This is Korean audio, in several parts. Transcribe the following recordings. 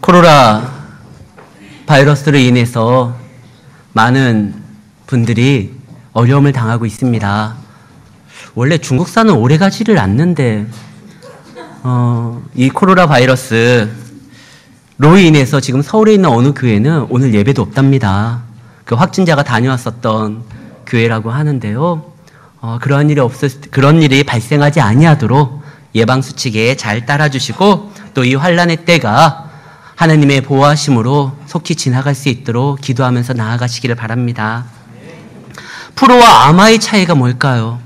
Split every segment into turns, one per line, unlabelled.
코로나 바이러스로 인해서 많은 분들이 어려움을 당하고 있습니다. 원래 중국산은 오래 가지를 않는데 이 코로나 바이러스로 인해서 지금 서울에 있는 어느 교회는 오늘 예배도 없답니다. 그 확진자가 다녀왔었던 교회라고 하는데요. 그런 일이 발생하지 아니하도록 예방수칙에 잘 따라주시고 또 이 환란의 때가 하나님의 보호하심으로 속히 지나갈 수 있도록 기도하면서 나아가시기를 바랍니다. 프로와 아마의 차이가 뭘까요?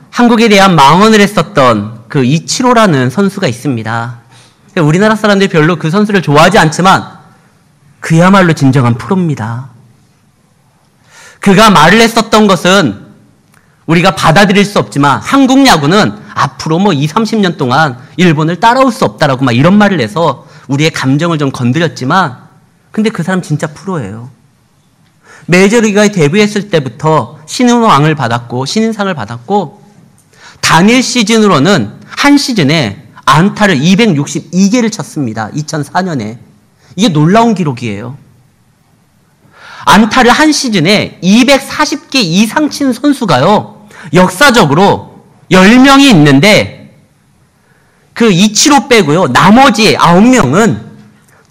한국에 대한 망언을 했었던 그 이치로라는 선수가 있습니다. 우리나라 사람들이 별로 그 선수를 좋아하지 않지만 그야말로 진정한 프로입니다. 그가 말을 했었던 것은 우리가 받아들일 수 없지만 한국 야구는 앞으로 20, 30년 동안 일본을 따라올 수 없다라고 막 이런 말을 해서 우리의 감정을 좀 건드렸지만 근데 그 사람 진짜 프로예요. 메이저리그에 데뷔했을 때부터 신인왕을 받았고 신인상을 받았고 단일 시즌으로는 한 시즌에 안타를 262개를 쳤습니다. 2004년에. 이게 놀라운 기록이에요. 안타를 한 시즌에 240개 이상 친 선수가요. 역사적으로 10명이 있는데 그 이치로 빼고요. 나머지 9명은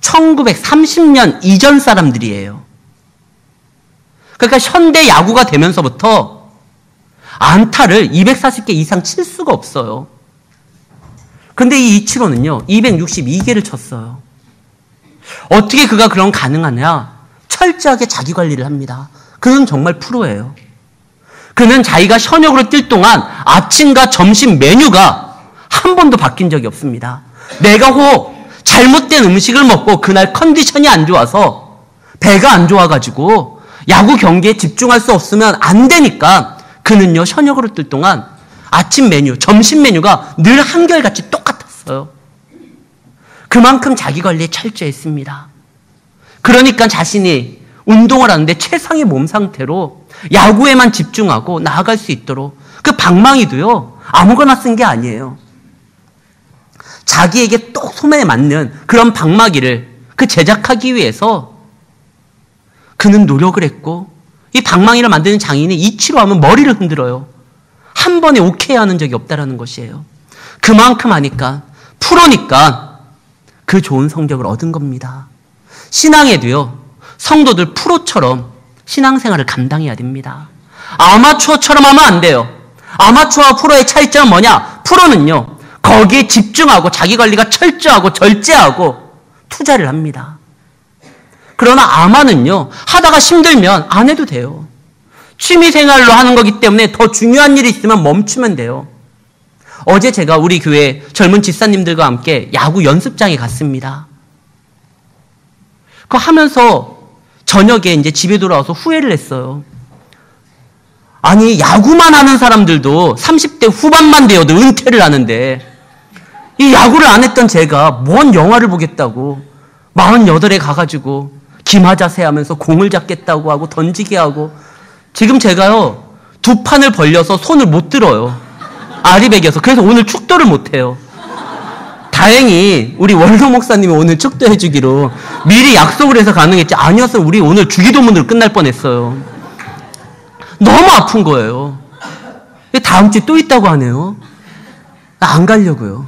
1930년 이전 사람들이에요. 그러니까 현대 야구가 되면서부터 안타를 240개 이상 칠 수가 없어요. 근데 이 이치로는요. 262개를 쳤어요. 어떻게 그가 그런 가능하냐? 철저하게 자기 관리를 합니다. 그는 정말 프로예요. 그는 자기가 현역으로 뛸 동안 아침과 점심 메뉴가 한 번도 바뀐 적이 없습니다. 내가 잘못된 음식을 먹고 그날 컨디션이 안 좋아서 배가 안 좋아가지고 야구 경기에 집중할 수 없으면 안 되니까 그는요 현역으로 뛸 동안 아침 메뉴, 점심 메뉴가 늘 한결같이 똑같았어요. 그만큼 자기 관리에 철저했습니다. 그러니까 자신이 운동을 하는데 최상의 몸 상태로 야구에만 집중하고 나아갈 수 있도록 그 방망이도요 아무거나 쓴 게 아니에요. 자기에게 똑 소매에 맞는 그런 방망이를 제작하기 위해서 그는 노력을 했고 이 방망이를 만드는 장인이 이치로 하면 머리를 흔들어요. 한 번에 오케이 하는 적이 없다라는 것이에요. 그만큼 하니까 프로니까 그 좋은 성적을 얻은 겁니다. 신앙에도요 성도들 프로처럼 신앙생활을 감당해야 됩니다. 아마추어처럼 하면 안 돼요. 아마추어와 프로의 차이점은 뭐냐? 프로는요 거기에 집중하고 자기 관리가 철저하고 절제하고 투자를 합니다. 그러나 아마는요 하다가 힘들면 안 해도 돼요. 취미생활로 하는 거기 때문에 더 중요한 일이 있으면 멈추면 돼요. 어제 제가 우리 교회 젊은 집사님들과 함께 야구 연습장에 갔습니다. 그거 하면서 저녁에 이제 집에 돌아와서 후회를 했어요. 아니 야구만 하는 사람들도 30대 후반만 되어도 은퇴를 하는데 이 야구를 안 했던 제가 뭔 영화를 보겠다고 48에 가가지고 기마자세 하면서 공을 잡겠다고 하고 던지게 하고 지금 제가요 2판을 벌려서 손을 못 들어요. 알이 배겨서. 그래서 오늘 축도를 못 해요. 다행히 우리 원로 목사님이 오늘 축도해 주기로 미리 약속을 해서 가능했지 아니었으면 우리 오늘 주기도문으로 끝날 뻔했어요. 너무 아픈 거예요. 다음 주에 또 있다고 하네요. 안 가려고요.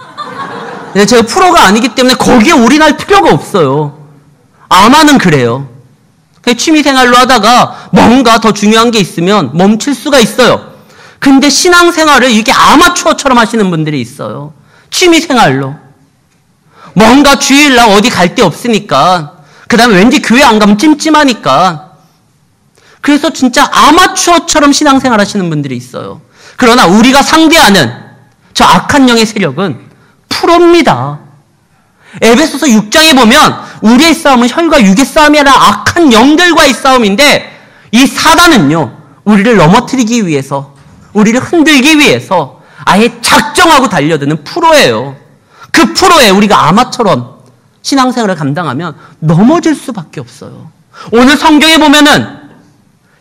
제가 프로가 아니기 때문에 거기에 올인할 필요가 없어요. 아마는 그래요. 취미생활로 하다가 뭔가 더 중요한 게 있으면 멈출 수가 있어요. 근데 신앙생활을 이렇게 아마추어처럼 하시는 분들이 있어요. 취미생활로. 뭔가 주일날 어디 갈 데 없으니까 그 다음에 왠지 교회 안 가면 찜찜하니까 그래서 진짜 아마추어처럼 신앙생활 하시는 분들이 있어요. 그러나 우리가 상대하는 저 악한 영의 세력은 프로입니다. 에베소서 6장에 보면 우리의 싸움은 혈과 육의 싸움이 아니라 악한 영들과의 싸움인데 이 사단은요 우리를 넘어뜨리기 위해서 우리를 흔들기 위해서 아예 작정하고 달려드는 프로예요. 그 프로에 우리가 아마처럼 신앙생활을 감당하면 넘어질 수밖에 없어요. 오늘 성경에 보면은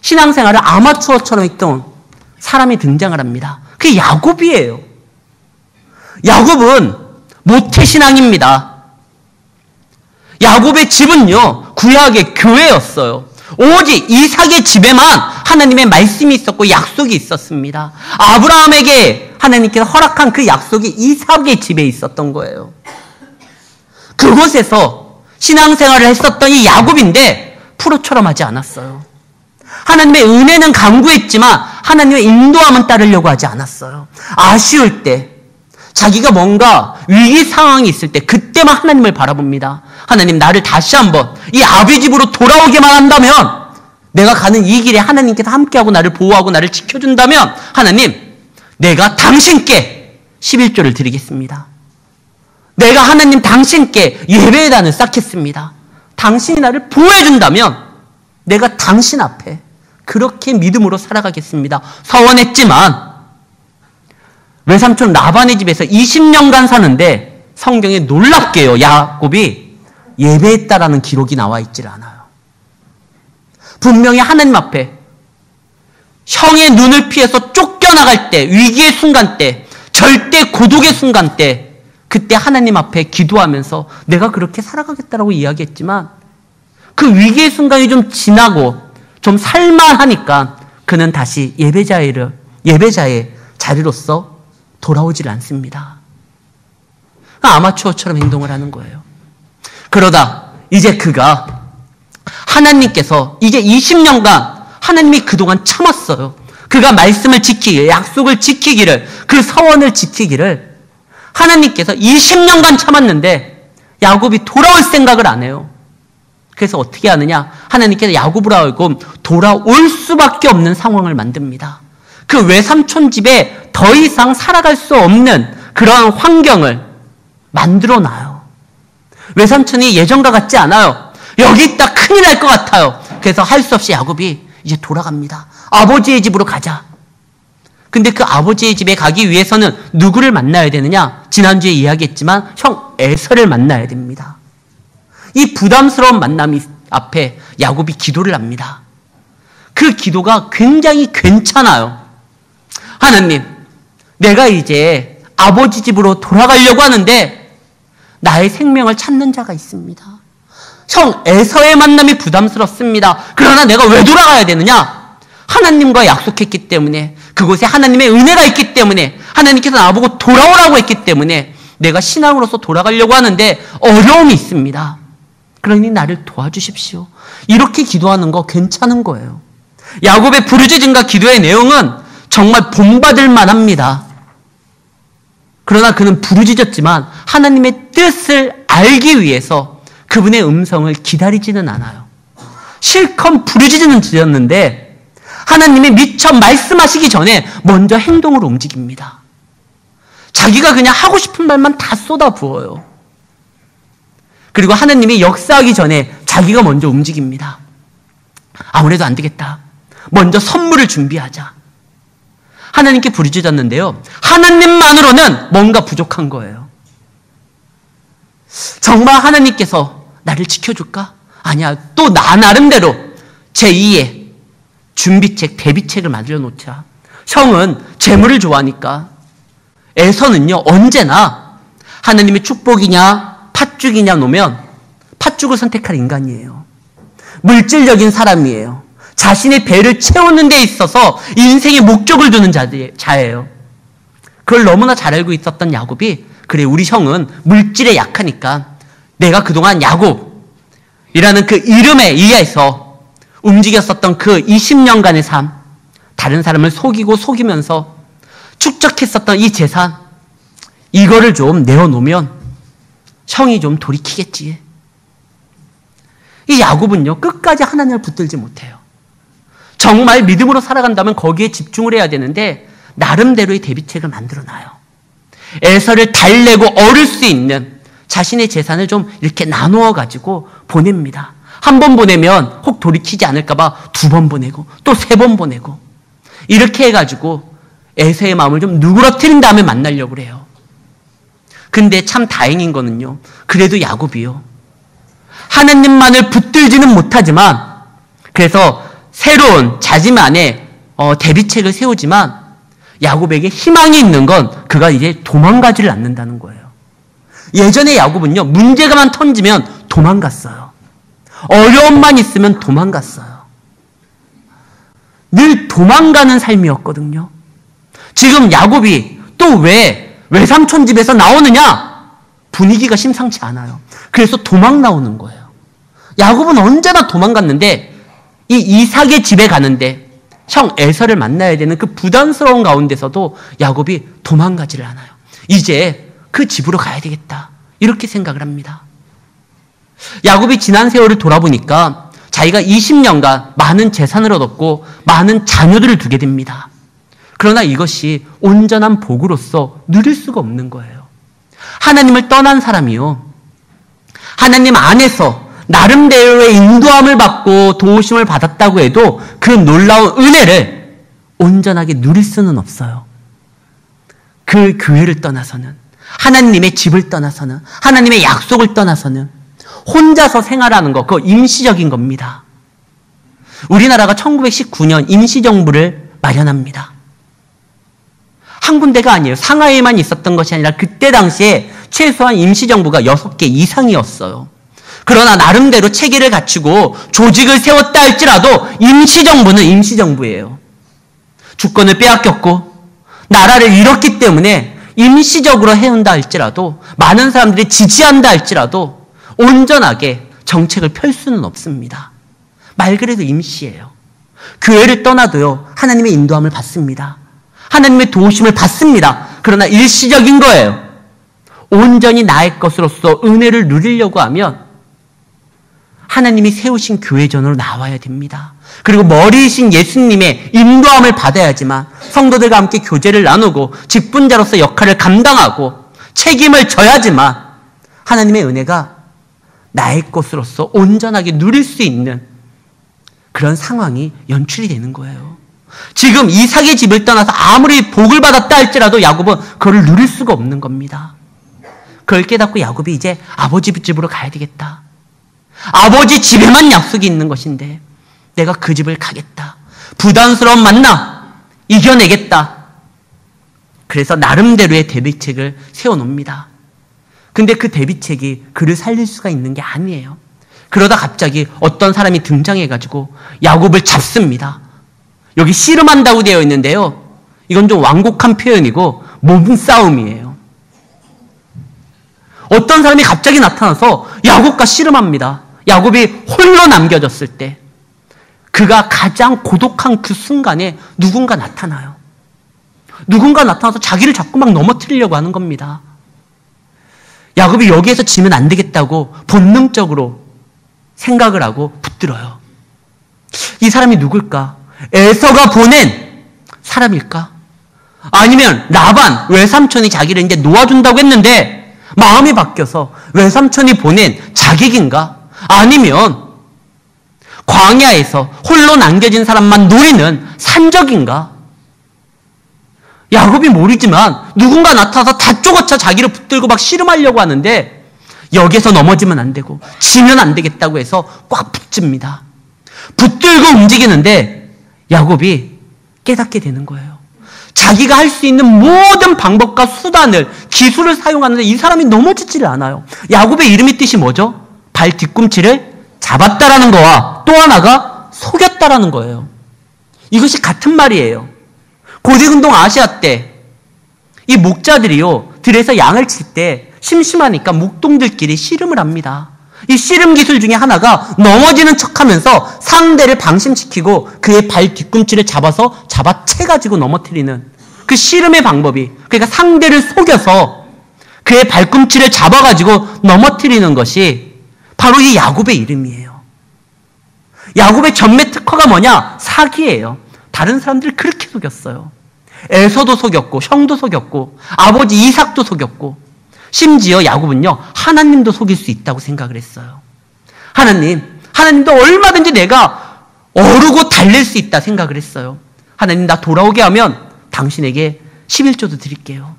신앙생활을 아마추어처럼 했던 사람이 등장을 합니다. 그게 야곱이에요. 야곱은 모태신앙입니다. 야곱의 집은요, 구약의 교회였어요. 오직 이삭의 집에만 하나님의 말씀이 있었고 약속이 있었습니다. 아브라함에게 하나님께서 허락한 그 약속이 이삭의 집에 있었던 거예요. 그곳에서 신앙생활을 했었던 이 야곱인데 프로처럼 하지 않았어요. 하나님의 은혜는 강구했지만 하나님의 인도함은 따르려고 하지 않았어요. 아쉬울 때, 자기가 뭔가 위기 상황이 있을 때 그때만 하나님을 바라봅니다. 하나님, 나를 다시 한번 이 아비 집으로 돌아오게만 한다면, 내가 가는 이 길에 하나님께서 함께하고 나를 보호하고 나를 지켜준다면, 하나님, 내가 당신께 11조를 드리겠습니다. 내가 하나님 당신께 예배의 단을 쌓겠습니다. 당신이 나를 보호해준다면 내가 당신 앞에 그렇게 믿음으로 살아가겠습니다. 서원했지만 외삼촌 라반의 집에서 20년간 사는데 성경에 놀랍게요, 야곱이 예배했다라는 기록이 나와 있질 않아요. 분명히 하나님 앞에 형의 눈을 피해서 쫓겨나갈 때, 위기의 순간 때, 절대 고독의 순간 때, 그때 하나님 앞에 기도하면서 내가 그렇게 살아가겠다라고 이야기했지만 그 위기의 순간이 좀 지나고 좀 살만하니까 그는 다시 예배자의 자리로서 돌아오질 않습니다. 아마추어처럼 행동을 하는 거예요. 그러다 이제 그가 하나님께서 이제 20년간 하나님이 그동안 참았어요. 그가 말씀을 지키기를, 약속을 지키기를, 그 서원을 지키기를 하나님께서 20년간 참았는데 야곱이 돌아올 생각을 안 해요. 그래서 어떻게 하느냐? 하나님께서 야곱으로 하여금 돌아올 수밖에 없는 상황을 만듭니다. 그 외삼촌 집에 더 이상 살아갈 수 없는 그러한 환경을 만들어 놔요. 외삼촌이 예전과 같지 않아요. 여기 있다 큰일 날 것 같아요. 그래서 할 수 없이 야곱이 이제 돌아갑니다. 아버지의 집으로 가자. 근데 그 아버지의 집에 가기 위해서는 누구를 만나야 되느냐? 지난주에 이야기했지만 형 에서를 만나야 됩니다. 이 부담스러운 만남 앞에 야곱이 기도를 합니다. 그 기도가 굉장히 괜찮아요. 하나님, 내가 이제 아버지 집으로 돌아가려고 하는데 나의 생명을 찾는 자가 있습니다. 형 에서의 만남이 부담스럽습니다. 그러나 내가 왜 돌아가야 되느냐? 하나님과 약속했기 때문에, 그곳에 하나님의 은혜가 있기 때문에, 하나님께서 나보고 돌아오라고 했기 때문에 내가 신앙으로서 돌아가려고 하는데 어려움이 있습니다. 그러니 나를 도와주십시오. 이렇게 기도하는 거 괜찮은 거예요. 야곱의 부르짖음과 기도의 내용은 정말 본받을 만합니다. 그러나 그는 부르짖었지만 하나님의 뜻을 알기 위해서 그분의 음성을 기다리지는 않아요. 실컷 부르짖는 지었는데 하나님이 미처 말씀하시기 전에 먼저 행동으로 움직입니다. 자기가 그냥 하고 싶은 말만 다 쏟아부어요. 그리고 하나님이 역사하기 전에 자기가 먼저 움직입니다. 아무래도 안 되겠다. 먼저 선물을 준비하자. 하나님께 부르짖었는데요. 하나님만으로는 뭔가 부족한 거예요. 정말 하나님께서 나를 지켜줄까? 아니야. 또 나 나름대로 제2의 준비책, 대비책을 만들어 놓자. 형은 재물을 좋아하니까 에서는요, 언제나 하나님의 축복이냐 팥죽이냐 놓으면 팥죽을 선택할 인간이에요. 물질적인 사람이에요. 자신의 배를 채우는 데 있어서 인생의 목적을 두는 자예요. 그걸 너무나 잘 알고 있었던 야곱이, 그래 우리 형은 물질에 약하니까 내가 그동안 야곱이라는 그 이름에 의해서 움직였었던 그 20년간의 삶, 다른 사람을 속이고 속이면서 축적했었던 이 재산, 이거를 좀 내어놓으면 형이 좀 돌이키겠지. 이 야곱은요, 끝까지 하나님을 붙들지 못해요. 정말 믿음으로 살아간다면 거기에 집중을 해야 되는데 나름대로의 대비책을 만들어놔요. 에서를 달래고 얻을 수 있는 자신의 재산을 좀 이렇게 나누어 가지고 보냅니다. 한 번 보내면 혹 돌이키지 않을까봐 2번 보내고 또 3번 보내고 이렇게 해가지고 에서의 마음을 좀 누그러뜨린 다음에 만나려고 그래요. 근데 참 다행인 거는요, 그래도 야곱이요, 하나님만을 붙들지는 못하지만 그래서 새로운 자짐 안에 대비책을 세우지만 야곱에게 희망이 있는 건 그가 이제 도망가지를 않는다는 거예요. 예전에 야곱은요, 문제가만 터지면 도망갔어요. 어려움만 있으면 도망갔어요. 늘 도망가는 삶이었거든요. 지금 야곱이 또 왜 외삼촌 집에서 나오느냐? 분위기가 심상치 않아요. 그래서 도망 나오는 거예요. 야곱은 언제나 도망갔는데 이 이삭의 집에 가는데 형 에서를 만나야 되는 그 부담스러운 가운데서도 야곱이 도망가지를 않아요. 이제 그 집으로 가야 되겠다. 이렇게 생각을 합니다. 야곱이 지난 세월을 돌아보니까 자기가 20년간 많은 재산을 얻었고 많은 자녀들을 두게 됩니다. 그러나 이것이 온전한 복으로서 누릴 수가 없는 거예요. 하나님을 떠난 사람이요. 하나님 안에서 나름대로의 인도함을 받고 도우심을 받았다고 해도 그 놀라운 은혜를 온전하게 누릴 수는 없어요. 그 교회를 떠나서는, 하나님의 집을 떠나서는, 하나님의 약속을 떠나서는 혼자서 생활하는 것, 그거 임시적인 겁니다. 우리나라가 1919년 임시정부를 마련합니다. 한 군데가 아니에요. 상하이에만 있었던 것이 아니라 그때 당시에 최소한 임시정부가 6개 이상이었어요. 그러나 나름대로 체계를 갖추고 조직을 세웠다 할지라도 임시정부는 임시정부예요. 주권을 빼앗겼고 나라를 잃었기 때문에 임시적으로 해온다 할지라도, 많은 사람들이 지지한다 할지라도 온전하게 정책을 펼 수는 없습니다. 말 그대로 임시예요. 교회를 떠나도요, 하나님의 인도함을 받습니다. 하나님의 도우심을 받습니다. 그러나 일시적인 거예요. 온전히 나의 것으로서 은혜를 누리려고 하면 하나님이 세우신 교회전으로 나와야 됩니다. 그리고 머리이신 예수님의 인도함을 받아야지만 성도들과 함께 교제를 나누고 직분자로서 역할을 감당하고 책임을 져야지만 하나님의 은혜가 나의 것으로서 온전하게 누릴 수 있는 그런 상황이 연출이 되는 거예요. 지금 이삭의 집을 떠나서 아무리 복을 받았다 할지라도 야곱은 그걸 누릴 수가 없는 겁니다. 그걸 깨닫고 야곱이 이제 아버지 집으로 가야 되겠다. 아버지 집에만 약속이 있는 것인데 내가 그 집을 가겠다. 부담스러운 만남 이겨내겠다. 그래서 나름대로의 대비책을 세워놓습니다. 근데 그 대비책이 그를 살릴 수가 있는 게 아니에요. 그러다 갑자기 어떤 사람이 등장해가지고 야곱을 잡습니다. 여기 씨름한다고 되어 있는데요. 이건 좀 완곡한 표현이고 몸싸움이에요. 어떤 사람이 갑자기 나타나서 야곱과 씨름합니다. 야곱이 홀로 남겨졌을 때 그가 가장 고독한 그 순간에 누군가 나타나요. 누군가 나타나서 자기를 자꾸 막 넘어뜨리려고 하는 겁니다. 야곱이 여기에서 지면 안 되겠다고 본능적으로 생각을 하고 붙들어요. 이 사람이 누굴까? 에서가 보낸 사람일까? 아니면 라반 외삼촌이 자기를 이제 놓아준다고 했는데 마음이 바뀌어서 외삼촌이 보낸 자객인가? 아니면 광야에서 홀로 남겨진 사람만 노리는 산적인가? 야곱이 모르지만 누군가 나타나서 다쪼고쳐 자기를 붙들고 막 씨름하려고 하는데 여기에서 넘어지면 안 되고 지면 안 되겠다고 해서 꽉 붙집니다. 붙들고 움직이는데 야곱이 깨닫게 되는 거예요. 자기가 할 수 있는 모든 방법과 수단을, 기술을 사용하는데 이 사람이 넘어지지를 않아요. 야곱의 이름의 뜻이 뭐죠? 발 뒤꿈치를 잡았다라는 거와 또 하나가 속였다라는 거예요. 이것이 같은 말이에요. 고대운동 아시아 때 이 목자들이요, 들에서 양을 칠 때 심심하니까 목동들끼리 씨름을 합니다. 이 씨름 기술 중에 하나가 넘어지는 척하면서 상대를 방심시키고 그의 발 뒤꿈치를 잡아채가지고 넘어뜨리는 그 씨름의 방법이, 그러니까 상대를 속여서 그의 발꿈치를 잡아가지고 넘어뜨리는 것이 바로 이 야곱의 이름이에요. 야곱의 전매 특허가 뭐냐? 사기예요. 다른 사람들을 그렇게 속였어요. 에서도 속였고 형도 속였고 아버지 이삭도 속였고 심지어 야곱은요, 하나님도 속일 수 있다고 생각을 했어요. 하나님도 얼마든지 내가 어르고 달랠 수 있다 생각을 했어요. 하나님, 나 돌아오게 하면 당신에게 11조도 드릴게요.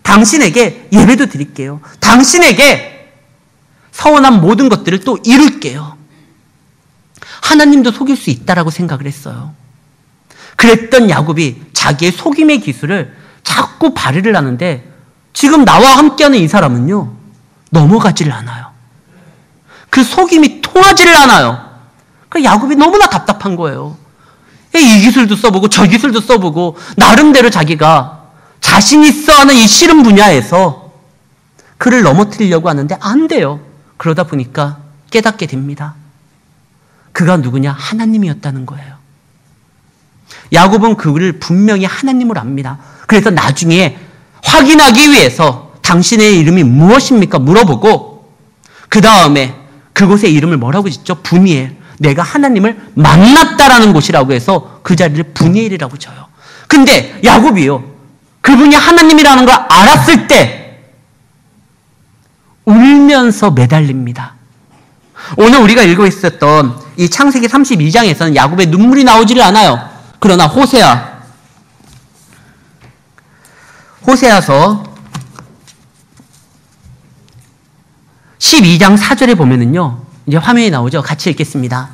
당신에게 예배도 드릴게요. 당신에게 서원한 모든 것들을 또 이룰게요. 하나님도 속일 수 있다라고 생각을 했어요. 그랬던 야곱이 자기의 속임의 기술을 자꾸 발휘를 하는데 지금 나와 함께하는 이 사람은요, 넘어가지를 않아요. 그 속임이 통하지를 않아요. 그 야곱이 너무나 답답한 거예요. 이 기술도 써보고 저 기술도 써보고 나름대로 자기가 자신 있어 하는 이 씨름 분야에서 그를 넘어뜨리려고 하는데 안 돼요. 그러다 보니까 깨닫게 됩니다. 그가 누구냐? 하나님이었다는 거예요. 야곱은 그를 분명히 하나님으로 압니다. 그래서 나중에 확인하기 위해서 당신의 이름이 무엇입니까? 물어보고 그 다음에 그곳의 이름을 뭐라고 짓죠? 브니엘. 내가 하나님을 만났다라는 곳이라고 해서 그 자리를 브니엘이라고 져요. 근데 야곱이요. 그분이 하나님이라는 걸 알았을 때 울면서 매달립니다. 오늘 우리가 읽고 있었던 이 창세기 32장에서는 야곱의 눈물이 나오지를 않아요. 그러나 호세아서 12장 4절에 보면은요. 이제 화면이 나오죠. 같이 읽겠습니다.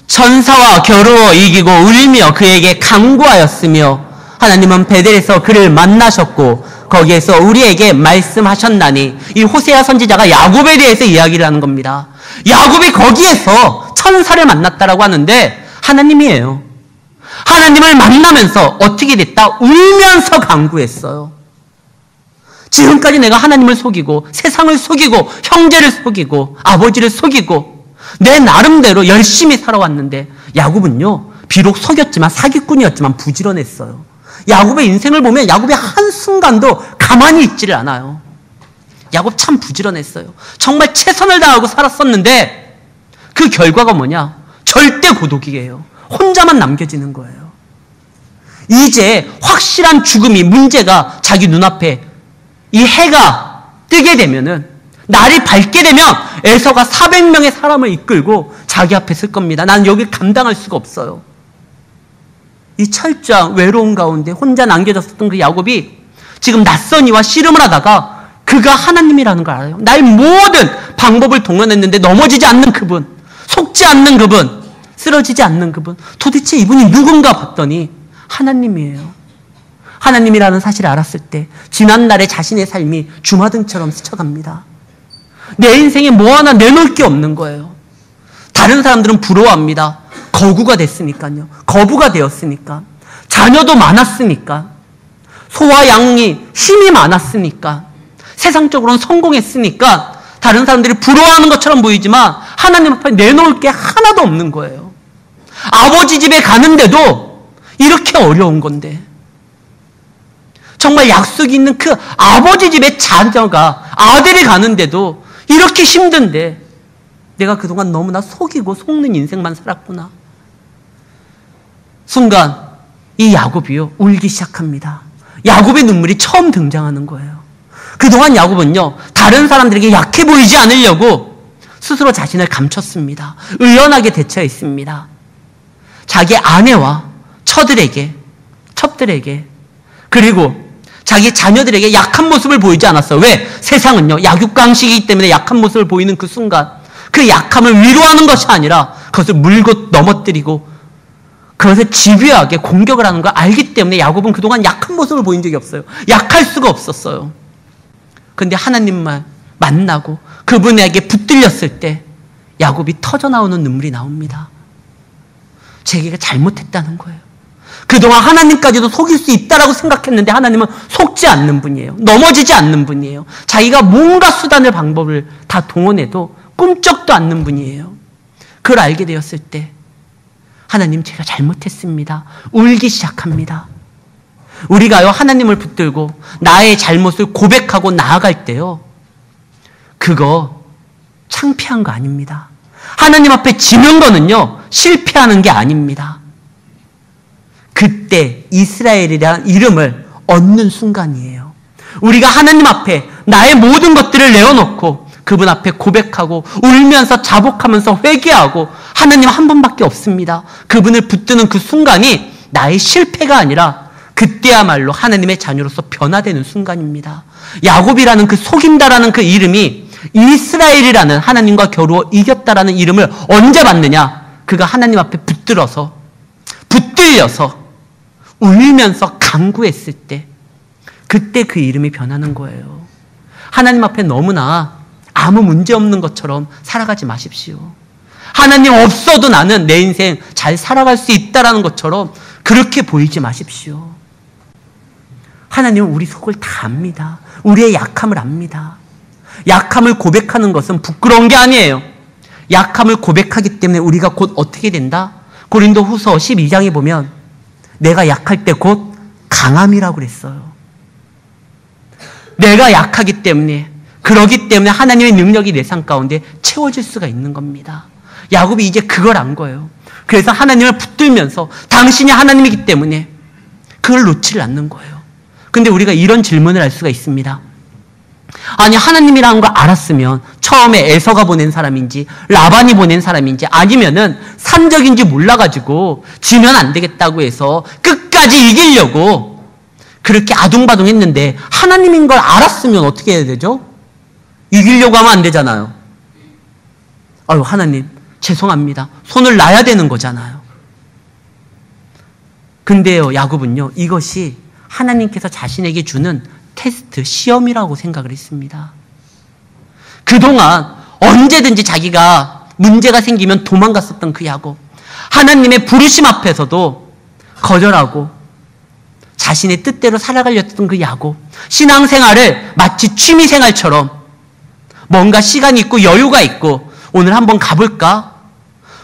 천사와 겨루어 이기고 울며 그에게 간구하였으며 하나님은 베델에서 그를 만나셨고 거기에서 우리에게 말씀하셨나니 이 호세아 선지자가 야곱에 대해서 이야기를 하는 겁니다. 야곱이 거기에서 천사를 만났다라고 하는데 하나님이에요. 하나님을 만나면서 어떻게 됐다? 울면서 간구했어요. 지금까지 내가 하나님을 속이고 세상을 속이고 형제를 속이고 아버지를 속이고 내 나름대로 열심히 살아왔는데 야곱은요. 비록 속였지만 사기꾼이었지만 부지런했어요. 야곱의 인생을 보면 야곱이 한순간도 가만히 있지를 않아요. 야곱 참 부지런했어요. 정말 최선을 다하고 살았었는데 그 결과가 뭐냐? 절대 고독이에요. 혼자만 남겨지는 거예요. 이제 확실한 죽음이 문제가 자기 눈앞에 이 해가 뜨게 되면은 날이 밝게 되면 에서가 400명의 사람을 이끌고 자기 앞에 설 겁니다. 난 여기 감당할 수가 없어요. 이 철저한 외로운 가운데 혼자 남겨졌었던 그 야곱이 지금 낯선 이와 씨름을 하다가 그가 하나님이라는 걸 알아요. 나의 모든 방법을 동원했는데 넘어지지 않는 그분, 속지 않는 그분, 쓰러지지 않는 그분, 도대체 이분이 누군가 봤더니 하나님이에요. 하나님이라는 사실을 알았을 때 지난날의 자신의 삶이 주마등처럼 스쳐갑니다. 내 인생에 뭐 하나 내놓을 게 없는 거예요. 다른 사람들은 부러워합니다. 거구가 됐으니까요. 거부가 되었으니까. 자녀도 많았으니까. 소와 양이 힘이 많았으니까. 세상적으로는 성공했으니까 다른 사람들이 부러워하는 것처럼 보이지만 하나님 앞에 내놓을 게 하나도 없는 거예요. 아버지 집에 가는데도 이렇게 어려운 건데 정말 약속이 있는 그 아버지 집에 자녀가 아들이 가는데도 이렇게 힘든데 내가 그동안 너무나 속이고 속는 인생만 살았구나. 순간 이 야곱이요 울기 시작합니다. 야곱의 눈물이 처음 등장하는 거예요. 그동안 야곱은요 다른 사람들에게 약해 보이지 않으려고 스스로 자신을 감췄습니다. 의연하게 대처했습니다. 자기 아내와 첩들에게 그리고 자기 자녀들에게 약한 모습을 보이지 않았어요. 왜? 세상은요 약육강식이기 때문에 약한 모습을 보이는 그 순간 그 약함을 위로하는 것이 아니라 그것을 물고 넘어뜨리고 그것을 집요하게 공격을 하는 걸 알기 때문에 야곱은 그동안 약한 모습을 보인 적이 없어요. 약할 수가 없었어요. 그런데 하나님만 만나고 그분에게 붙들렸을 때 야곱이 터져나오는 눈물이 나옵니다. 자기가 잘못했다는 거예요. 그동안 하나님까지도 속일 수 있다라고 생각했는데 하나님은 속지 않는 분이에요. 넘어지지 않는 분이에요. 자기가 뭔가 수단을 방법을 다 동원해도 꿈쩍도 않는 분이에요. 그걸 알게 되었을 때 하나님 제가 잘못했습니다. 울기 시작합니다. 우리가요 하나님을 붙들고 나의 잘못을 고백하고 나아갈 때요 그거 창피한 거 아닙니다. 하나님 앞에 지는 거는요 실패하는 게 아닙니다. 그때 이스라엘이라는 이름을 얻는 순간이에요. 우리가 하나님 앞에 나의 모든 것들을 내어놓고 그분 앞에 고백하고 울면서 자복하면서 회개하고 하나님 한 분밖에 없습니다. 그분을 붙드는 그 순간이 나의 실패가 아니라 그때야말로 하나님의 자녀로서 변화되는 순간입니다. 야곱이라는 그 속인다라는 그 이름이 이스라엘이라는 하나님과 겨루어 이겼다라는 이름을 언제 받느냐? 그가 하나님 앞에 붙들려서 울면서 간구했을 때 그때 그 이름이 변하는 거예요. 하나님 앞에 너무나 아무 문제 없는 것처럼 살아가지 마십시오. 하나님 없어도 나는 내 인생 잘 살아갈 수 있다라는 것처럼 그렇게 보이지 마십시오. 하나님은 우리 속을 다 압니다. 우리의 약함을 압니다. 약함을 고백하는 것은 부끄러운 게 아니에요. 약함을 고백하기 때문에 우리가 곧 어떻게 된다? 고린도후서 12장에 보면 내가 약할 때 곧 강함이라고 그랬어요. 내가 약하기 때문에, 그러기 때문에 하나님의 능력이 내 삶 가운데 채워질 수가 있는 겁니다. 야곱이 이제 그걸 안 거예요. 그래서 하나님을 붙들면서 당신이 하나님이기 때문에 그걸 놓지를 않는 거예요. 근데 우리가 이런 질문을 할 수가 있습니다. 아니, 하나님이라는 걸 알았으면 처음에 에서가 보낸 사람인지 라반이 보낸 사람인지 아니면은 산적인지 몰라가지고 지면 안 되겠다고 해서 끝까지 이기려고 그렇게 아둥바둥 했는데 하나님인 걸 알았으면 어떻게 해야 되죠? 이기려고 하면 안 되잖아요. 아유, 하나님 죄송합니다. 손을 놔야 되는 거잖아요. 근데요, 야곱은요, 이것이 하나님께서 자신에게 주는 테스트, 시험이라고 생각을 했습니다. 그동안 언제든지 자기가 문제가 생기면 도망갔었던 그 야곱, 하나님의 부르심 앞에서도 거절하고 자신의 뜻대로 살아가려던 그 야곱, 신앙생활을 마치 취미생활처럼 뭔가 시간이 있고 여유가 있고 오늘 한번 가볼까?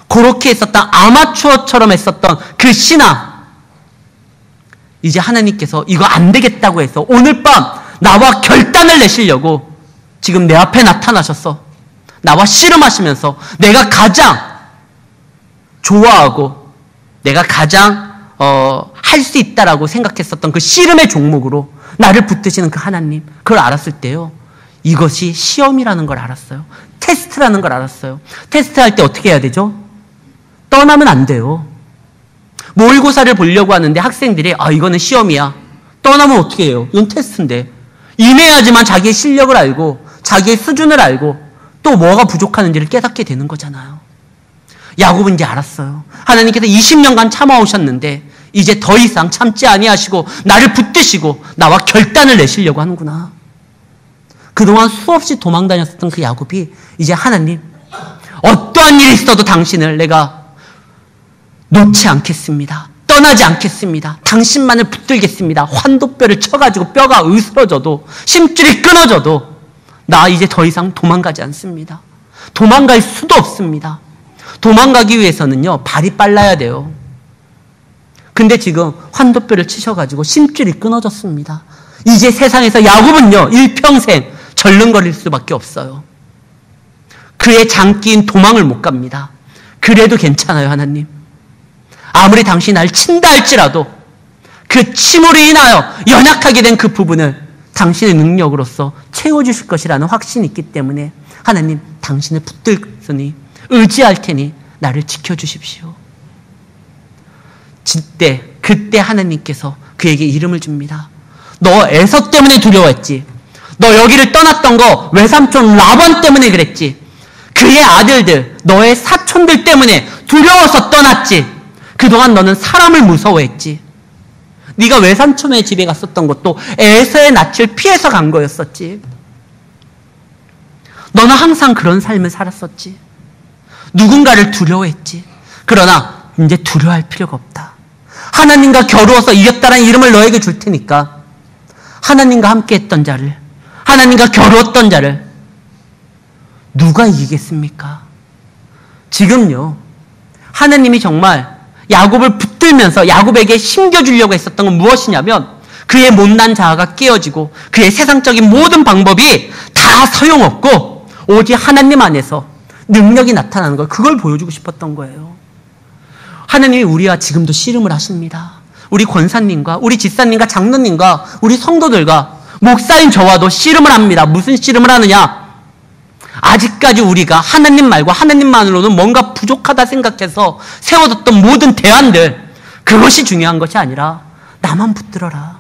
그렇게 했었던 아마추어처럼 했었던 그 신앙, 이제 하나님께서 이거 안 되겠다고 해서 오늘 밤 나와 결단을 내시려고 지금 내 앞에 나타나셔서 나와 씨름하시면서 내가 가장 좋아하고 내가 가장 할 수 있다라고 생각했었던 그 씨름의 종목으로 나를 붙드시는 그 하나님, 그걸 알았을 때요, 이것이 시험이라는 걸 알았어요. 테스트라는 걸 알았어요. 테스트할 때 어떻게 해야 되죠? 떠나면 안 돼요. 모의고사를 보려고 하는데 학생들이 이거는 시험이야. 떠나면 어떻게 해요? 이건 테스트인데. 임해야지만 자기의 실력을 알고 자기의 수준을 알고 또 뭐가 부족하는지를 깨닫게 되는 거잖아요. 야곱은 이제 알았어요. 하나님께서 20년간 참아오셨는데 이제 더 이상 참지 아니하시고 나를 붙드시고 나와 결단을 내시려고 하는구나. 그동안 수없이 도망다녔었던 그 야곱이 이제 하나님, 어떠한 일이 있어도 당신을 내가 놓지 않겠습니다. 떠나지 않겠습니다. 당신만을 붙들겠습니다. 환도뼈를 쳐가지고 뼈가 으스러져도 심줄이 끊어져도 나 이제 더 이상 도망가지 않습니다. 도망갈 수도 없습니다. 도망가기 위해서는요, 발이 빨라야 돼요. 근데 지금 환도뼈를 치셔가지고 심줄이 끊어졌습니다. 이제 세상에서 야곱은요, 일평생 절름거릴 수밖에 없어요. 그의 장기인 도망을 못 갑니다. 그래도 괜찮아요, 하나님. 아무리 당신이 날 친다 할지라도 그 침으로 인하여 연약하게 된 그 부분을 당신의 능력으로서 채워주실 것이라는 확신이 있기 때문에 하나님, 당신을 붙들으니 의지할 테니 나를 지켜주십시오. 그때 하나님께서 그에게 이름을 줍니다. 너 에서 때문에 두려워했지. 너 여기를 떠났던 거 외삼촌 라반 때문에 그랬지. 그의 아들들, 너의 사촌들 때문에 두려워서 떠났지. 그동안 너는 사람을 무서워했지. 네가 외삼촌의 집에 갔었던 것도 에서의 낯을 피해서 간 거였었지. 너는 항상 그런 삶을 살았었지. 누군가를 두려워했지. 그러나 이제 두려워할 필요가 없다. 하나님과 겨루어서 이겼다는 이름을 너에게 줄 테니까 하나님과 함께 했던 자를, 하나님과 겨루었던 자를 누가 이기겠습니까? 지금요, 하나님이 정말 야곱을 붙들면서 야곱에게 심겨주려고 했었던 건 무엇이냐면 그의 못난 자아가 깨어지고 그의 세상적인 모든 방법이 다 소용없고 오직 하나님 안에서 능력이 나타나는 걸, 그걸 보여주고 싶었던 거예요. 하나님이 우리와 지금도 씨름을 하십니다. 우리 권사님과 우리 집사님과 장로님과 우리 성도들과 목사인 저와도 씨름을 합니다. 무슨 씨름을 하느냐? 아직까지 우리가 하나님 말고 하나님만으로는 뭔가 부족하다 생각해서 세워뒀던 모든 대안들, 그것이 중요한 것이 아니라 나만 붙들어라.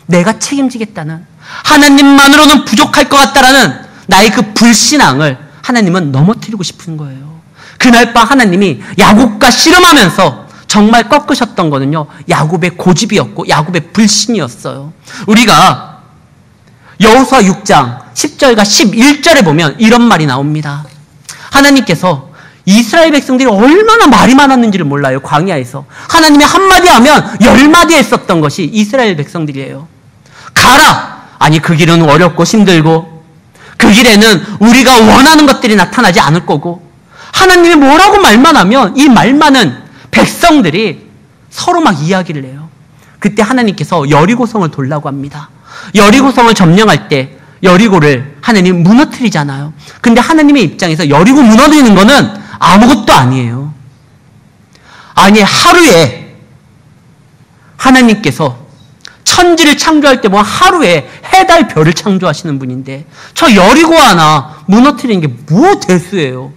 내가 책임지겠다는, 하나님만으로는 부족할 것 같다라는 나의 그 불신앙을 하나님은 넘어뜨리고 싶은 거예요. 그날 밤 하나님이 야곱과 씨름하면서 정말 꺾으셨던 거는요, 야곱의 고집이었고 야곱의 불신이었어요. 우리가 여호수아 6장 10절과 11절에 보면 이런 말이 나옵니다. 하나님께서 이스라엘 백성들이 얼마나 말이 많았는지를 몰라요. 광야에서. 하나님이 한마디 하면 10마디 했었던 것이 이스라엘 백성들이에요. 가라! 아니 그 길은 어렵고 힘들고 그 길에는 우리가 원하는 것들이 나타나지 않을 거고 하나님이 뭐라고 말만 하면 이 말 많은 백성들이 서로 막 이야기를 해요. 그때 하나님께서 여리고성을 돌라고 합니다. 여리고성을 점령할 때 여리고를 하나님이 무너뜨리잖아요. 근데 하나님의 입장에서 여리고 무너뜨리는 거는 아무것도 아니에요. 아니 하루에 하나님께서 천지를 창조할 때 보면 하루에 해달 별을 창조하시는 분인데 저 여리고 하나 무너뜨리는 게 뭐 대수예요.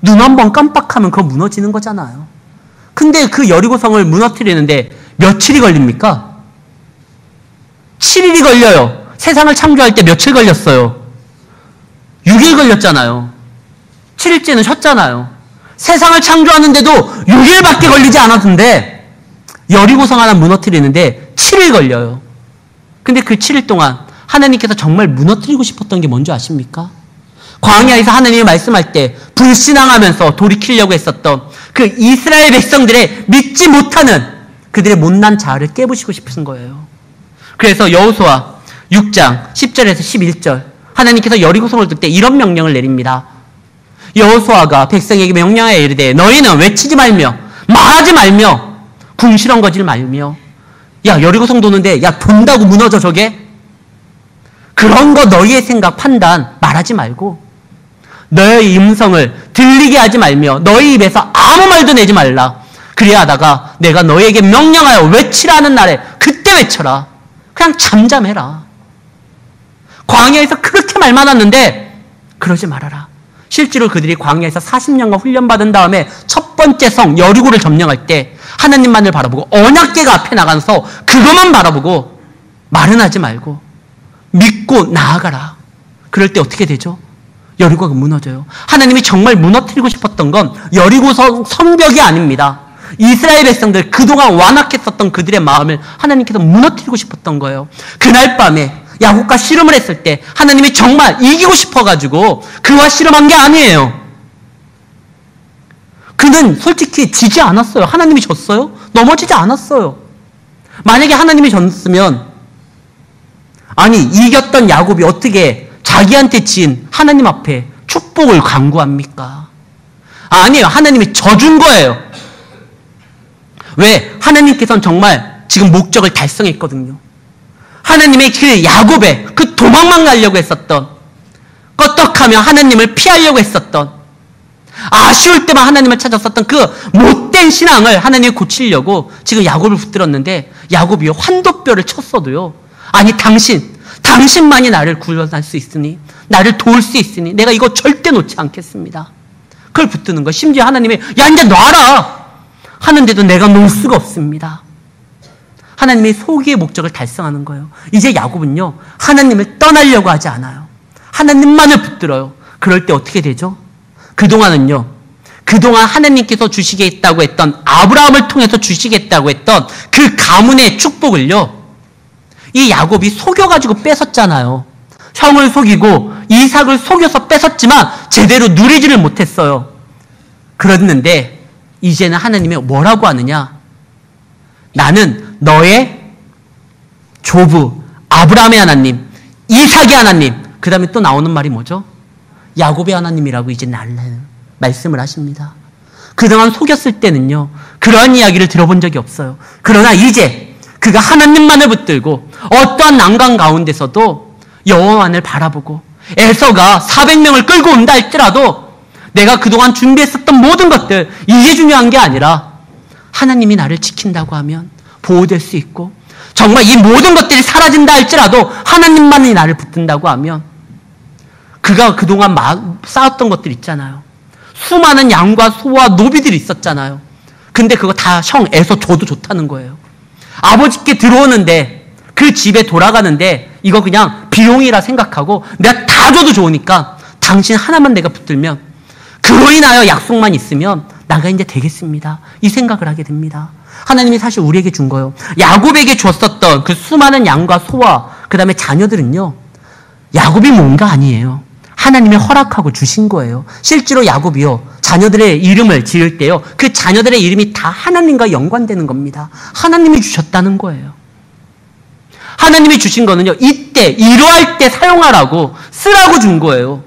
눈 한 번 깜빡하면 그거 무너지는 거잖아요. 근데 그 여리고성을 무너뜨리는데 며칠이 걸립니까? 7일이 걸려요. 세상을 창조할 때 며칠 걸렸어요? 6일 걸렸잖아요. 7일째는 쉬었잖아요. 세상을 창조하는데도 6일밖에 걸리지 않았는데 여리고성 하나 무너뜨리는데 7일 걸려요. 근데 그 7일 동안 하나님께서 정말 무너뜨리고 싶었던 게 뭔지 아십니까? 광야에서 하나님이 말씀할 때 불신앙하면서 돌이키려고 했었던 그 이스라엘 백성들의 믿지 못하는 그들의 못난 자아를 깨부시고 싶으신 거예요. 그래서 여호수아 6장 10절에서 11절 하나님께서 여리고성을 둘 때 이런 명령을 내립니다. 여호수아가 백성에게 명령하여 이르되 너희는 외치지 말며 말하지 말며 궁시렁거리지 말며 야 여리고성 도는데 야 돈다고 무너져 저게? 그런 거 너희의 생각 판단 말하지 말고 너의 음성을 들리게 하지 말며 너희 입에서 아무 말도 내지 말라. 그래야 하다가 내가 너희에게 명령하여 외치라는 날에 그때 외쳐라. 그냥 잠잠해라. 광야에서 그렇게 말 많았는데 그러지 말아라. 실제로 그들이 광야에서 40년간 훈련받은 다음에 첫 번째 성 여리고를 점령할 때 하나님만을 바라보고 언약궤가 앞에 나가서 그것만 바라보고 말은 하지 말고 믿고 나아가라. 그럴 때 어떻게 되죠? 여리고가 무너져요. 하나님이 정말 무너뜨리고 싶었던 건 여리고성 성벽이 아닙니다. 이스라엘 백성들 그동안 완악했었던 그들의 마음을 하나님께서 무너뜨리고 싶었던 거예요. 그날 밤에 야곱과 씨름을 했을 때 하나님이 정말 이기고 싶어가지고 그와 씨름한 게 아니에요. 그는 솔직히 지지 않았어요. 하나님이 졌어요? 넘어지지 않았어요. 만약에 하나님이 졌으면 아니 이겼던 야곱이 어떻게 자기한테 진 하나님 앞에 축복을 간구합니까? 아니에요. 하나님이 져준 거예요. 왜? 하나님께서는 정말 지금 목적을 달성했거든요. 하나님의 그 야곱의 그 도망만 가려고 했었던 껐떡하며 하나님을 피하려고 했었던 아쉬울 때만 하나님을 찾았었던 그 못된 신앙을 하나님이 고치려고 지금 야곱을 붙들었는데 야곱이 환도뼈를 쳤어도요. 아니 당신만이 나를 구원할 수 있으니 나를 도울 수 있으니 내가 이거 절대 놓지 않겠습니다. 그걸 붙드는 거. 심지어 하나님이 야 이제 놔라 하는데도 내가 놓을 수가 없습니다. 하나님의 소기의 목적을 달성하는 거예요. 이제 야곱은요 하나님을 떠나려고 하지 않아요. 하나님만을 붙들어요. 그럴 때 어떻게 되죠? 그동안 하나님께서 주시겠다고 했던 아브라함을 통해서 주시겠다고 했던 그 가문의 축복을요 이 야곱이 속여가지고 뺏었잖아요. 형을 속이고 이삭을 속여서 뺏었지만 제대로 누리지를 못했어요. 그랬는데 이제는 하나님이 뭐라고 하느냐? 나는 너의 조부 아브라함의 하나님, 이삭의 하나님. 그 다음에 또 나오는 말이 뭐죠? 야곱의 하나님이라고 이제 말씀을 하십니다. 그동안 속였을 때는요 그러한 이야기를 들어본 적이 없어요. 그러나 이제 그가 하나님만을 붙들고 어떠한 난관 가운데서도 여호와만을 바라보고 에서가 400명을 끌고 온다 할지라도 내가 그동안 준비했었던 모든 것들 이게 중요한 게 아니라 하나님이 나를 지킨다고 하면 보호될 수 있고 정말 이 모든 것들이 사라진다 할지라도 하나님만이 나를 붙든다고 하면 그가 그동안 쌓았던 것들 있잖아요. 수많은 양과 소와 노비들이 있었잖아요. 근데 그거 다 형 에서 줘도 좋다는 거예요. 아버지께 들어오는데 그 집에 돌아가는데 이거 그냥 비용이라 생각하고 내가 다 줘도 좋으니까 당신 하나만 내가 붙들면 그로 인하여 약속만 있으면 나가 이제 되겠습니다. 이 생각을 하게 됩니다. 하나님이 사실 우리에게 준 거예요. 야곱에게 줬었던 그 수많은 양과 소와 그 다음에 자녀들은요, 야곱이 뭔가 아니에요. 하나님이 허락하고 주신 거예요. 실제로 야곱이요, 자녀들의 이름을 지을 때요, 그 자녀들의 이름이 다 하나님과 연관되는 겁니다. 하나님이 주셨다는 거예요. 하나님이 주신 거는요, 이때, 이러할 때 사용하라고, 쓰라고 준 거예요.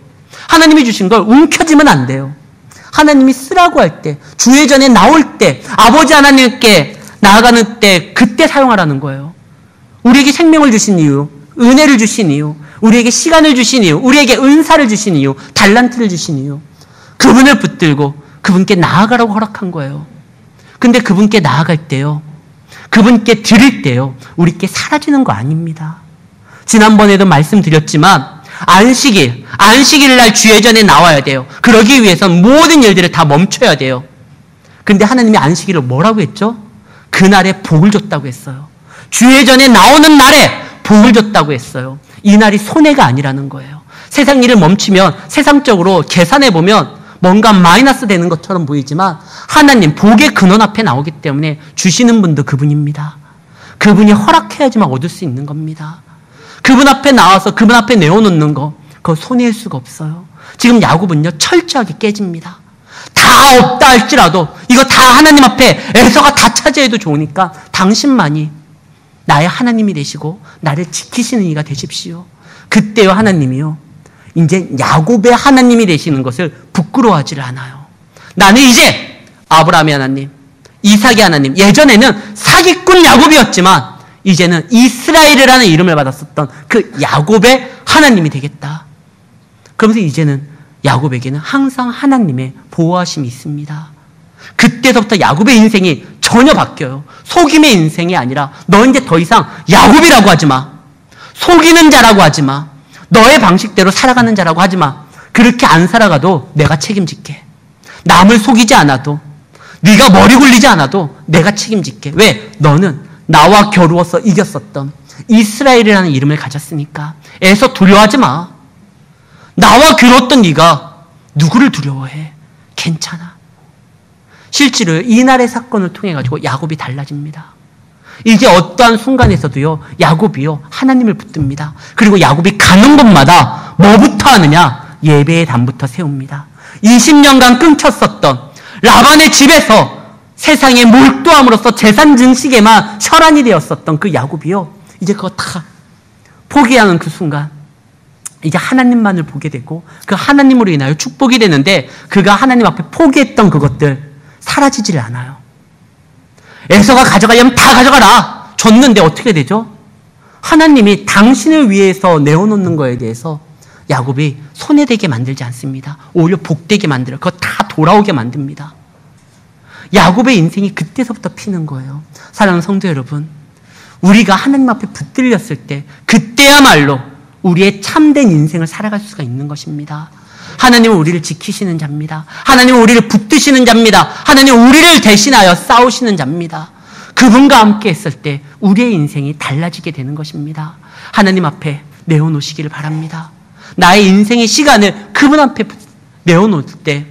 하나님이 주신 걸 움켜쥐면 안 돼요. 하나님이 쓰라고 할 때, 주회전에 나올 때, 아버지 하나님께 나아가는 때, 그때 사용하라는 거예요. 우리에게 생명을 주신 이유, 은혜를 주신 이유, 우리에게 시간을 주신 이유, 우리에게 은사를 주신 이유, 달란트를 주신 이유, 그분을 붙들고 그분께 나아가라고 허락한 거예요. 근데 그분께 나아갈 때요, 그분께 드릴 때요, 우리께 사라지는 거 아닙니다. 지난번에도 말씀드렸지만 안식일 날 주회전에 나와야 돼요. 그러기 위해선 모든 일들을 다 멈춰야 돼요. 근데 하나님이 안식일을 뭐라고 했죠? 그날에 복을 줬다고 했어요. 주회전에 나오는 날에 복을 줬다고 했어요. 이 날이 손해가 아니라는 거예요. 세상 일을 멈추면 세상적으로 계산해보면 뭔가 마이너스 되는 것처럼 보이지만 하나님 복의 근원 앞에 나오기 때문에 주시는 분도 그분입니다. 그분이 허락해야지만 얻을 수 있는 겁니다. 그분 앞에 나와서 그분 앞에 내어놓는 거, 그거 손해일 수가 없어요. 지금 야곱은요, 철저하게 깨집니다. 다 없다 할지라도 이거 다 하나님 앞에 에서가 다 차지해도 좋으니까 당신만이 나의 하나님이 되시고 나를 지키시는 이가 되십시오. 그때요, 하나님이요, 이제 야곱의 하나님이 되시는 것을 부끄러워하지를 않아요. 나는 이제 아브라함의 하나님, 이삭의 하나님, 예전에는 사기꾼 야곱이었지만 이제는 이스라엘이라는 이름을 받았었던 그 야곱의 하나님이 되겠다. 그러면서 이제는 야곱에게는 항상 하나님의 보호하심이 있습니다. 그때서부터 야곱의 인생이 전혀 바뀌어요. 속임의 인생이 아니라 너 이제 더 이상 야곱이라고 하지 마. 속이는 자라고 하지 마. 너의 방식대로 살아가는 자라고 하지 마. 그렇게 안 살아가도 내가 책임질게. 남을 속이지 않아도, 네가 머리 굴리지 않아도 내가 책임질게. 왜? 너는 나와 겨루어서 이겼었던 이스라엘이라는 이름을 가졌으니까. 애서 두려워하지 마. 나와 겨루었던 네가 누구를 두려워해? 괜찮아. 실제로 이날의 사건을 통해 가지고 야곱이 달라집니다. 이제 어떠한 순간에서도요, 야곱이요, 하나님을 붙듭니다. 그리고 야곱이 가는 곳마다 뭐부터 하느냐? 예배의 단부터 세웁니다. 20년간 끊겼었던 라반의 집에서 세상에 몰두함으로써 재산 증식에만 혈안이 되었었던 그 야곱이요, 이제 그거 다 포기하는 그 순간 이제 하나님만을 보게 되고 그 하나님으로 인하여 축복이 되는데, 그가 하나님 앞에 포기했던 그것들 사라지질 않아요. 에서가 가져가려면 다 가져가라. 줬는데 어떻게 되죠? 하나님이 당신을 위해서 내어놓는 거에 대해서 야곱이 손해되게 만들지 않습니다. 오히려 복되게 만들어요. 그거 다 돌아오게 만듭니다. 야곱의 인생이 그때서부터 피는 거예요. 사랑하는 성도 여러분, 우리가 하나님 앞에 붙들렸을 때 그때야말로 우리의 참된 인생을 살아갈 수가 있는 것입니다. 하나님은 우리를 지키시는 자입니다. 하나님은 우리를 붙드시는 자입니다. 하나님은 우리를 대신하여 싸우시는 자입니다. 그분과 함께 했을 때 우리의 인생이 달라지게 되는 것입니다. 하나님 앞에 내어놓으시기를 바랍니다. 나의 인생의 시간을 그분 앞에 내어놓을 때,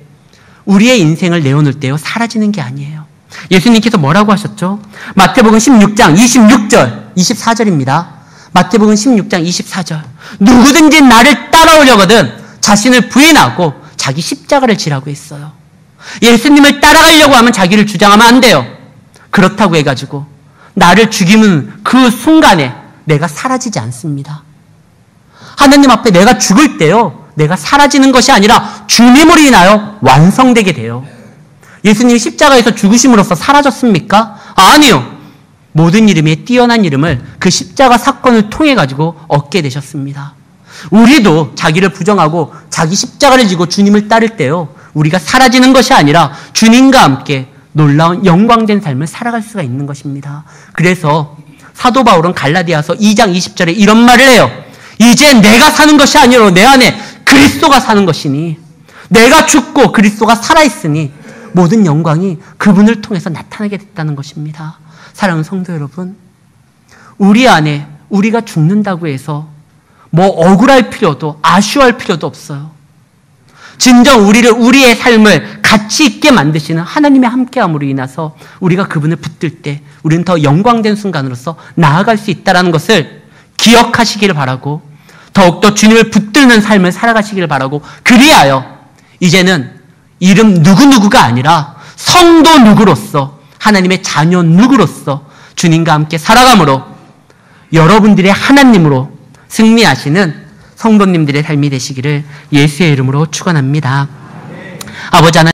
우리의 인생을 내어놓을 때요, 사라지는 게 아니에요. 예수님께서 뭐라고 하셨죠? 마태복음 16장 26절, 24절입니다. 마태복음 16장 24절. 누구든지 나를 따라오려거든 자신을 부인하고 자기 십자가를 지라고 했어요. 예수님을 따라가려고 하면 자기를 주장하면 안 돼요. 그렇다고 해가지고 나를 죽이는 그 순간에 내가 사라지지 않습니다. 하나님 앞에 내가 죽을 때요, 내가 사라지는 것이 아니라 주님으로 인하여 완성되게 돼요. 예수님이 십자가에서 죽으심으로써 사라졌습니까? 아니요. 모든 이름에 뛰어난 이름을 그 십자가 사건을 통해 가지고 얻게 되셨습니다. 우리도 자기를 부정하고 자기 십자가를 지고 주님을 따를 때요, 우리가 사라지는 것이 아니라 주님과 함께 놀라운 영광된 삶을 살아갈 수가 있는 것입니다. 그래서 사도 바울은 갈라디아서 2장 20절에 이런 말을 해요. 이제 내가 사는 것이 아니라 내 안에 그리스도가 사는 것이니, 내가 죽고 그리스도가 살아있으니 모든 영광이 그분을 통해서 나타나게 됐다는 것입니다. 사랑하는 성도 여러분, 우리 안에 우리가 죽는다고 해서 뭐 억울할 필요도 아쉬워할 필요도 없어요. 진정 우리의 삶을 가치 있게 만드시는 하나님의 함께함으로 인해서 우리가 그분을 붙들 때 우리는 더 영광된 순간으로서 나아갈 수 있다는 것을 기억하시기를 바라고 더욱더 주님을 붙드는 삶을 살아가시기를 바라고 그리하여 이제는 이름 누구누구가 아니라 성도 누구로서 하나님의 자녀 누구로서 주님과 함께 살아감으로 여러분들의 하나님으로 승리하시는 성도님들의 삶이 되시기를 예수의 이름으로 축원합니다. 아버지 하나님